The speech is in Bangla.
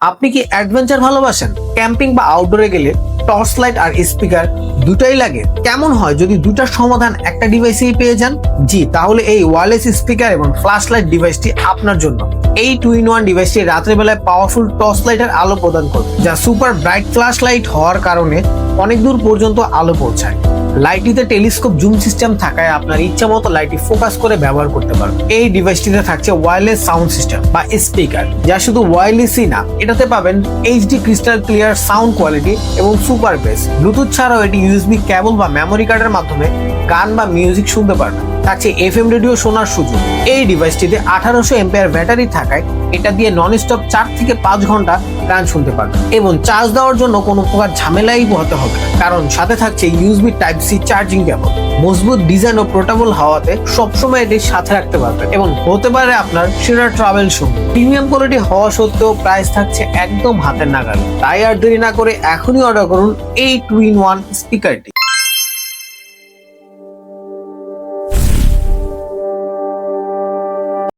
আপনি কি অ্যাডভেঞ্চার ভালোবাসেন? ক্যাম্পিং বা আউটডোরে গেলে টর্চ লাইট আর স্পিকার দুটাই লাগে। কেমন হয় যদি দুটার সমাধান একটা ডিভাইসেই পেয়ে যান? জি, তাহলে এই ওয়্যারলেস স্পিকার এবং ফ্ল্যাশ লাইট ডিভাইসটি আপনার জন্য। এই 2-in-1 ডিভাইসটি রাতের বেলায় পাওয়ারফুল টর্চ লাইটের আলো প্রদান করবে, যা সুপার ব্রাইট ফ্ল্যাশ লাইট হওয়ার কারণে অনেক দূর পর্যন্ত আলো পৌঁছায়। লাইটটিতে টেলিস্কোপ জুম সিস্টেম থাকায় আপনার ইচ্ছা মতো লাইটটি ফোকাস করে ব্যবহার করতে পারবেন। এই ডিভাইসটিতে থাকছে ওয়্যারলেস সাউন্ড সিস্টেম বা স্পিকার, যা শুধু ওয়্যারলেসই না, এটাতে পাবেন HD crystal clear sound quality এবং সুপার বেস। ব্লুটুথ ছাড়াও এটি ইউএসবি কেবল বা মেমোরি কার্ডের মাধ্যমে গান বা মিউজিক শুনতে পারবেন। থাকছে এফএম রেডিও শোনার সুযোগ। এই ডিভাইসটিতে 1800 এম্পিয়ার ব্যাটারি থাকায় এটা দিয়ে নন স্টপ 4 থেকে 5 ঘন্টা গান শুনতে পারবেন এবং চার্জ দেওয়ার জন্য কোনো প্রকার ঝামেলাই পোহাতে হবে না, কারণ সাথে থাকছে USB type C charging cable. মজবুত ডিজাইন ও পোর্টেবল হওয়াতে সবসময় এটি সাথে রাখতে পারবেন এবং হতে পারে আপনার সেরা ট্রাভেল সঙ্গী। প্রিমিয়াম কোয়ালিটি হওয়া সত্ত্বেও প্রাইস থাকছে একদম হাতের নাগালে। তাই আর দেরি না করে এখনই অর্ডার করুন এই 2-in-1 স্পিকারটি।